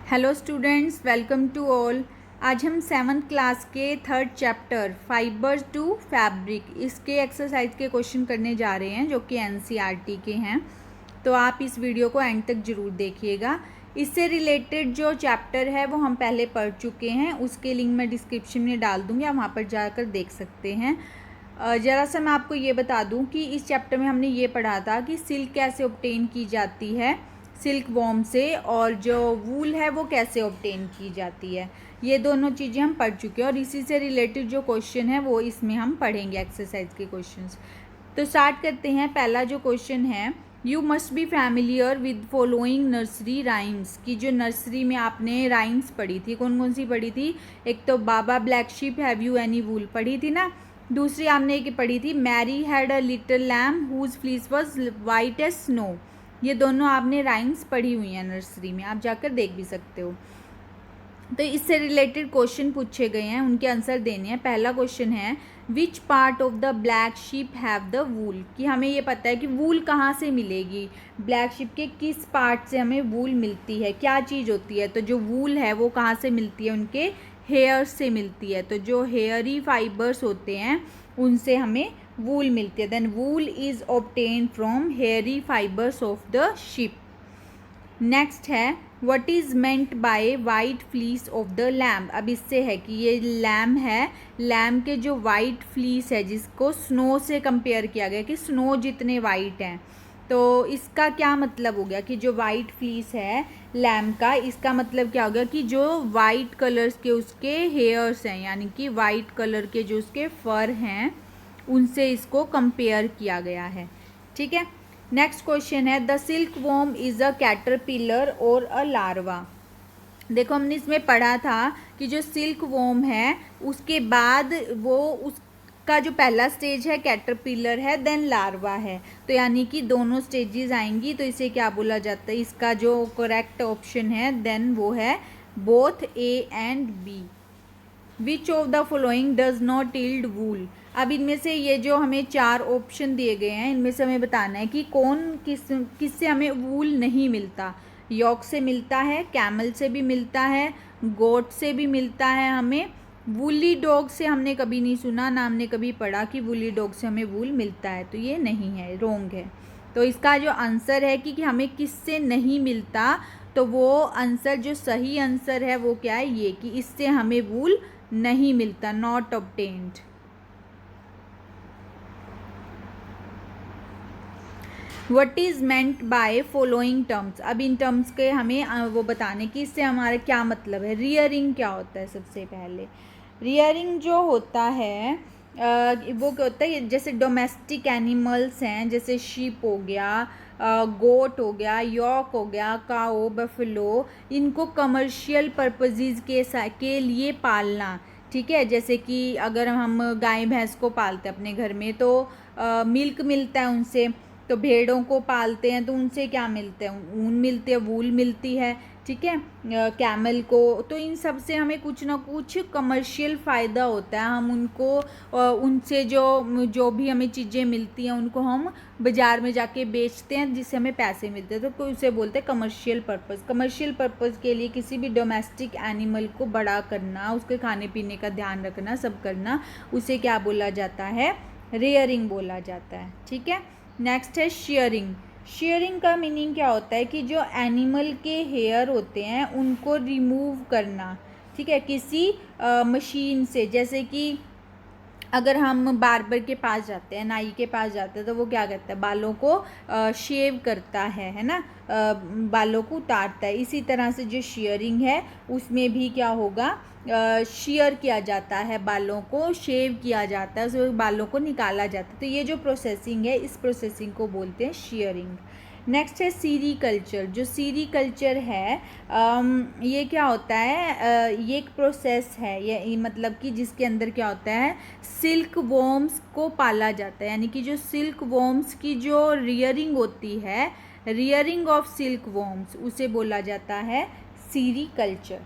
Hello students, welcome to all. आज हम 7th class के 3rd chapter fibre to fabric इसके एक्सरसाइज के क्वेश्चन करने जा रहे हैं जो कि एनसीईआरटी के हैं। तो आप इस वीडियो को एंड तक ज़रूर देखिएगा। इससे रिलेटेड जो चैप्टर है वो हम पहले पढ़ चुके हैं, उसके लिंक मैं डिस्क्रिप्शन में डाल दूँगी, आप वहाँ पर जाकर देख सकते हैं। ज़रा सा मैं आपको ये बता दूँ कि इस चैप्टर में हमने ये पढ़ा था कि सिल्क कैसे ऑब्टेन की जाती है सिल्क वॉर्म से, और जो वूल है वो कैसे ऑब्टेन की जाती है। ये दोनों चीज़ें हम पढ़ चुके हैं और इसी से रिलेटेड जो क्वेश्चन है वो इसमें हम पढ़ेंगे, एक्सरसाइज के क्वेश्चंस। तो स्टार्ट करते हैं। पहला जो क्वेश्चन है, you must be familiar with following nursery rhymes. की जो नर्सरी में आपने राइम्स पढ़ी थी, कौन कौन सी पढ़ी थी? एक तो baa baa black sheep have you any wool पढ़ी थी ना। दूसरी आपने एक पढ़ी थी, Mary had a little lamb whose fleece was white as snow. ये दोनों आपने राइम्स पढ़ी हुई हैं नर्सरी में, आप जाकर देख भी सकते हो। तो इससे रिलेटेड क्वेश्चन पूछे गए हैं, उनके आंसर देने हैं। पहला क्वेश्चन है, which part of the black ship have the वूल। कि हमें ये पता है कि वूल कहाँ से मिलेगी, ब्लैक शिप के किस पार्ट से हमें वूल मिलती है, क्या चीज़ होती है। तो जो वूल है वो कहाँ से मिलती है, उनके हेयर से मिलती है। तो जो हेयरी फाइबर्स होते हैं उनसे हमें वूल मिलती है। Then wool is obtain from hairy fibres of the sheep. Next है, what is meant by white fleece of the lamb. अब इससे है कि ये लैम्ब है, लैम्ब के जो वाइट फ्लीस है जिसको स्नो से कंपेयर किया गया कि स्नो जितने वाइट हैं। तो इसका क्या मतलब हो गया कि जो वाइट फ्लीस है लैम्ब का, इसका मतलब क्या हो गया कि जो वाइट कलर्स के उसके हेयर्स हैं, यानी कि वाइट कलर के जो उसके फर हैं उनसे इसको कंपेयर किया गया है। ठीक है। नेक्स्ट क्वेश्चन है, the silk worm is a caterpillar और अ लार्वा। देखो हमने इसमें पढ़ा था कि जो सिल्क वॉर्म है उसके बाद वो उसका जो पहला स्टेज है कैटरपिलर है, देन लार्वा है। तो यानी कि दोनों स्टेजेस आएंगी, तो इसे क्या बोला जाता है? इसका जो करेक्ट ऑप्शन है देन वो है both A and B. Which of the following does not yield wool. अब इनमें से ये जो हमें 4 ऑप्शन दिए गए हैं, इनमें से हमें बताना है कि कौन किससे हमें वूल नहीं मिलता। यॉक से मिलता है, कैमल से भी मिलता है, गोट से भी मिलता है। हमें वूली डॉग से हमने कभी नहीं सुना, ना हमने कभी पढ़ा कि वूली डॉग से हमें वूल मिलता है। तो ये नहीं है, रॉन्ग है। तो इसका जो आंसर है कि हमें किससे नहीं मिलता, तो वो आंसर जो सही आंसर है वो क्या है, ये कि इससे हमें वूल नहीं मिलता, not obtained. What is meant by following terms. अब इन टर्म्स के हमें वो बताने की इससे हमारा क्या मतलब है। रियरिंग क्या होता है? सबसे पहले रियरिंग जो होता है वो क्या होता है, जैसे डोमेस्टिक एनिमल्स हैं, जैसे शीप हो गया, गोट हो गया, यॉक हो गया, काओ, बफलो, इनको कमर्शियल पर्पजेज़ के लिए पालना। ठीक है। जैसे कि अगर हम गाय भैंस को पालते हैं अपने घर में तो मिल्क मिलता है उनसे। तो भेड़ों को पालते हैं तो उनसे क्या मिलते हैं? ऊन मिलते हैं, वूल मिलती है। ठीक है। कैमल को, तो इन सब से हमें कुछ ना कुछ कमर्शियल फ़ायदा होता है। हम उनको उनसे जो जो भी हमें चीज़ें मिलती हैं उनको हम बाज़ार में जाके बेचते हैं जिससे हमें पैसे मिलते हैं। तो कोई उसे बोलते हैं कमर्शियल पर्पज़। कमर्शियल पर्पज़ के लिए किसी भी डोमेस्टिक एनिमल को बड़ा करना, उसके खाने पीने का ध्यान रखना, सब करना, उसे क्या बोला जाता है? रेयरिंग बोला जाता है। ठीक है। नेक्स्ट है शेयरिंग। शेयरिंग का मीनिंग क्या होता है कि जो एनिमल के हेयर होते हैं उनको रिमूव करना। ठीक है, किसी मशीन से। जैसे कि अगर हम बार्बर के पास जाते हैं, नाई के पास जाते हैं, तो वो क्या करता है? बालों को शेव करता है ना, बालों को उतारता है। इसी तरह से जो शेयरिंग है उसमें भी क्या होगा, शेयर किया जाता है, बालों को शेव किया जाता है, उसमें बालों को निकाला जाता है। तो ये जो प्रोसेसिंग है, इस प्रोसेसिंग को बोलते हैं शेयरिंग। नेक्स्ट है सीरीकल्चर। जो सीरीकल्चर है ये क्या होता है? ये एक प्रोसेस है, ये मतलब कि जिसके अंदर क्या होता है, सिल्क वॉर्म्स को पाला जाता है। यानी कि जो सिल्क वॉर्म्स की जो रियरिंग होती है, रियरिंग ऑफ सिल्क वॉर्म्स, उसे बोला जाता है सीरीकल्चर।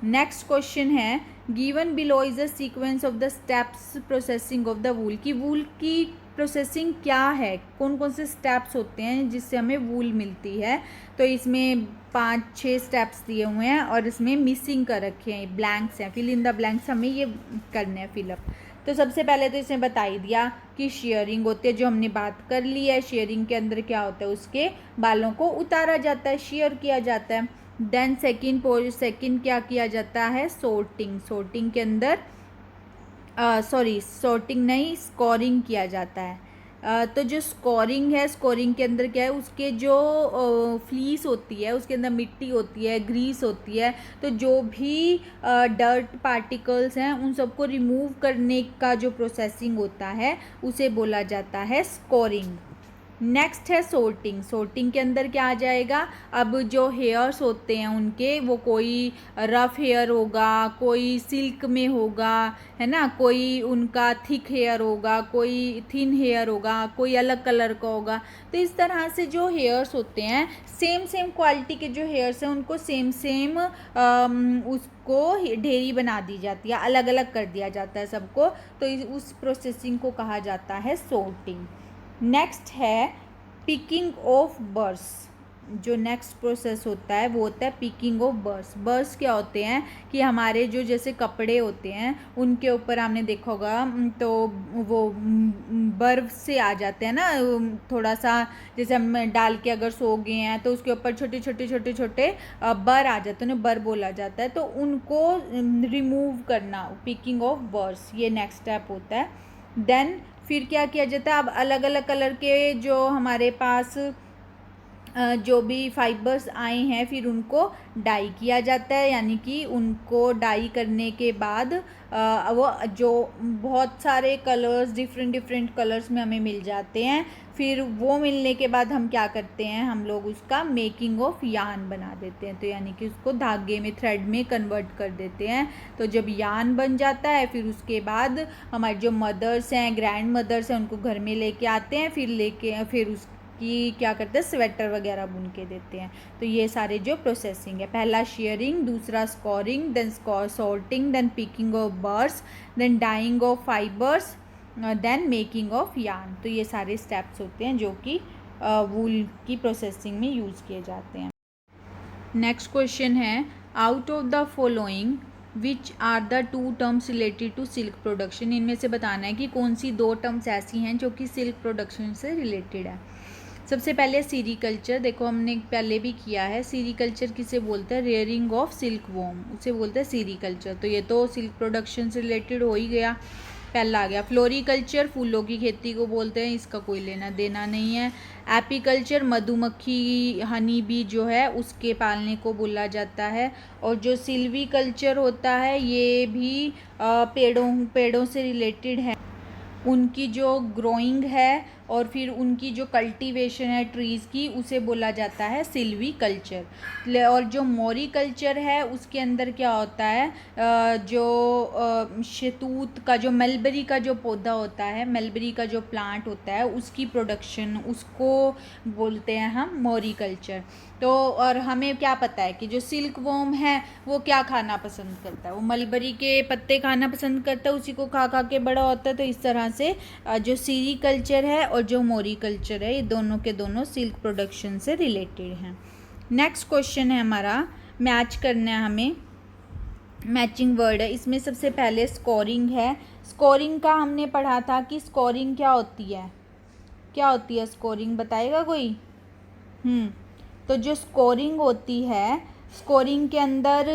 नेक्स्ट क्वेश्चन है, given below is a sequence of the steps processing of the वूल। की वूल की प्रोसेसिंग क्या है, कौन कौन से स्टेप्स होते हैं जिससे हमें वूल मिलती है। तो इसमें 5-6 स्टेप्स दिए हुए हैं और इसमें मिसिंग कर रखे हैं, ब्लैंक्स हैं, फिल इन द ब्लैंक्स हमें ये करने हैं फिलअप। तो सबसे पहले तो इसने बता ही दिया कि शेयरिंग होती है, जो हमने बात कर ली है। शेयरिंग के अंदर क्या होता है, उसके बालों को उतारा जाता है, शेयर किया जाता है। देन सेकंड क्या किया जाता है, सोर्टिंग। सोर्टिंग के अंदर सॉर्टिंग नहीं, स्कोरिंग किया जाता है। तो जो स्कोरिंग है, स्कोरिंग के अंदर क्या है, उसके जो फ्लीस होती है उसके अंदर मिट्टी होती है, ग्रीस होती है, तो जो भी डर्ट पार्टिकल्स हैं उन सबको रिमूव करने का जो प्रोसेसिंग होता है उसे बोला जाता है स्कोरिंग। नेक्स्ट है सोर्टिंग। सोर्टिंग के अंदर क्या आ जाएगा, अब जो हेयर्स होते हैं उनके, वो कोई रफ हेयर होगा, कोई सिल्क में होगा, है ना, कोई उनका थिक हेयर होगा, कोई थिन हेयर होगा, कोई अलग कलर का होगा। तो इस तरह से जो हेयर्स होते हैं, सेम सेम क्वालिटी के जो हेयर्स हैं उनको सेम सेम उसको ढेरी बना दी जाती है, अलग अलग कर दिया जाता है सबको। तो उस प्रोसेसिंग को कहा जाता है सोर्टिंग। नेक्स्ट है पिकिंग ऑफ बर्ड्स। जो नेक्स्ट प्रोसेस होता है वो होता है पिकिंग ऑफ बर्ड्स। बर्ड्स क्या होते हैं कि हमारे जो जैसे कपड़े होते हैं उनके ऊपर आपने देखा होगा तो वो बर्फ से आ जाते हैं ना, थोड़ा सा जैसे हम डाल के अगर सो गए हैं तो उसके ऊपर छोटे छोटे छोटे छोटे बर आ जाते हैं, उन्हें बर बोला जाता है। तो उनको रिमूव करना, पिकिंग ऑफ बर्ड्स, ये नेक्स्ट स्टेप होता है। देन फिर क्या किया जाता है, अब अलग अलग कलर के जो हमारे पास जो भी फाइबर्स आए हैं फिर उनको डाई किया जाता है, यानी कि उनको डाई करने के बाद वो जो बहुत सारे कलर्स डिफरेंट डिफरेंट कलर्स में हमें मिल जाते हैं। फिर वो मिलने के बाद हम क्या करते हैं, हम लोग उसका मेकिंग ऑफ यार्न बना देते हैं, तो यानी कि उसको धागे में, थ्रेड में कन्वर्ट कर देते हैं। तो जब यार्न बन जाता है फिर उसके बाद हमारी जो मदर्स हैं, ग्रैंड मदर्स हैं, उनको घर में लेके आते हैं, फिर उसकी क्या करते हैं, स्वेटर वगैरह बुन के देते हैं। तो ये सारे जो प्रोसेसिंग है, पहला शेयरिंग, दूसरा scouring, then sorting, then picking of birds, then dyeing of fibres, then making of yarn. तो ये सारे स्टेप्स होते हैं जो कि वूल की प्रोसेसिंग में यूज़ किए जाते हैं। नेक्स्ट क्वेश्चन है, out of the following which are the 2 terms related to silk production. इनमें से बताना है कि कौन सी 2 टर्म्स ऐसी हैं जो कि सिल्क प्रोडक्शन से रिलेटेड है। सबसे पहले सीरीकल्चर, देखो हमने पहले भी किया है। सीरीकल्चर किसे बोलते हैं, रेयरिंग ऑफ सिल्क वॉर्म, उसे बोलते हैं सीरीकल्चर। तो ये तो सिल्क प्रोडक्शन से रिलेटेड हो ही गया, पहला आ गया। फ्लोरिकल्चर फूलों की खेती को बोलते हैं, इसका कोई लेना देना नहीं है। एपीकल्चर मधुमक्खी, हनी बी जो है उसके पालने को बोला जाता है। और जो सिल्वीकल्चर होता है ये भी पेड़ों से रिलेटेड है, उनकी जो ग्रोइंग है और फिर उनकी जो कल्टीवेशन है ट्रीज़ की, उसे बोला जाता है सिल्वी कल्चर। और जो मोरी कल्चर है उसके अंदर क्या होता है, जो शहतूत का, जो मलबरी का जो पौधा होता है, मलबरी का जो प्लांट होता है उसकी प्रोडक्शन, उसको बोलते हैं हम मोरी कल्चर। तो और हमें क्या पता है कि जो सिल्क वॉर्म है वो क्या खाना पसंद करता है, वो मलबरी के पत्ते खाना पसंद करता है, उसी को खा खा के बड़ा होता है। तो इस तरह से जो सीरी कल्चर है और जो मोरी कल्चर है, ये दोनों के दोनों सिल्क प्रोडक्शन से रिलेटेड हैं। नेक्स्ट क्वेश्चन है हमारा, मैच करना है हमें, मैचिंग वर्ड है। इसमें सबसे पहले स्कोरिंग है। स्कोरिंग का हमने पढ़ा था कि स्कोरिंग क्या होती है, क्या होती है स्कोरिंग, बताएगा कोई? तो जो स्कोरिंग होती है, स्कोरिंग के अंदर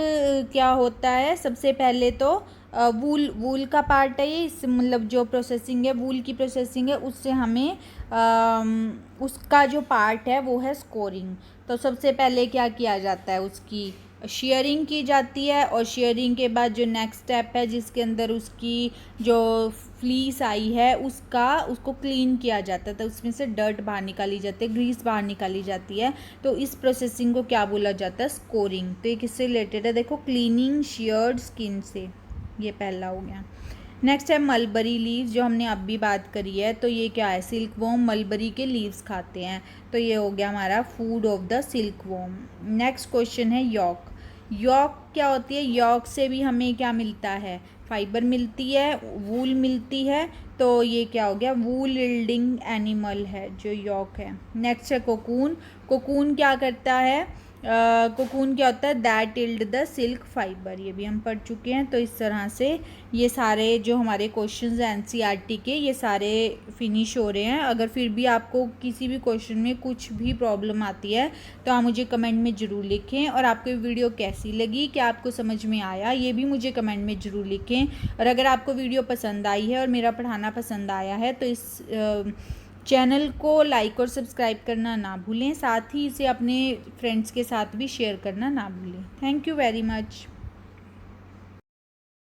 क्या होता है, सबसे पहले तो वूल का पार्ट है ये, इस मतलब जो प्रोसेसिंग है, वूल की प्रोसेसिंग है, उससे हमें उसका जो पार्ट है वो है स्कोरिंग। तो सबसे पहले क्या किया जाता है, उसकी शेयरिंग की जाती है। और शेयरिंग के बाद जो नेक्स्ट स्टेप है जिसके अंदर उसकी जो फ्लीस आई है उसको क्लीन किया जाता है, तो उसमें से डर्ट बाहर निकाली जाती है, ग्रीस बाहर निकाली जाती है। तो इस प्रोसेसिंग को क्या बोला जाता है, स्कोरिंग। तो ये किससे रिलेटेड है, देखो क्लीनिंग शेयर्ड स्किन से, ये पहला हो गया। नेक्स्ट है मलबरी लीव्स, जो हमने अब भी बात करी है। तो ये क्या है, सिल्क वॉर्म मलबरी के लीव्स खाते हैं, तो ये हो गया हमारा food of the silk worm. Next question है यॉक। यॉक क्या होती है, यॉक से भी हमें क्या मिलता है, फाइबर मिलती है, वूल मिलती है, तो ये क्या हो गया, वूल यील्डिंग एनिमल है जो यॉक है। नेक्स्ट है कोकून। कोकून क्या करता है, कोकून क्या होता है, that yield the silk fibre, ये भी हम पढ़ चुके हैं। तो इस तरह से ये सारे जो हमारे क्वेश्चंस हैं एनसीईआरटी के, ये सारे फिनिश हो रहे हैं। अगर फिर भी आपको किसी भी क्वेश्चन में कुछ भी प्रॉब्लम आती है तो आप मुझे कमेंट में ज़रूर लिखें, और आपको वीडियो कैसी लगी, क्या आपको समझ में आया, ये भी मुझे कमेंट में ज़रूर लिखें। और अगर आपको वीडियो पसंद आई है और मेरा पढ़ाना पसंद आया है तो इस चैनल को लाइक और सब्सक्राइब करना ना भूलें, साथ ही इसे अपने फ्रेंड्स के साथ भी शेयर करना ना भूलें। Thank you very much.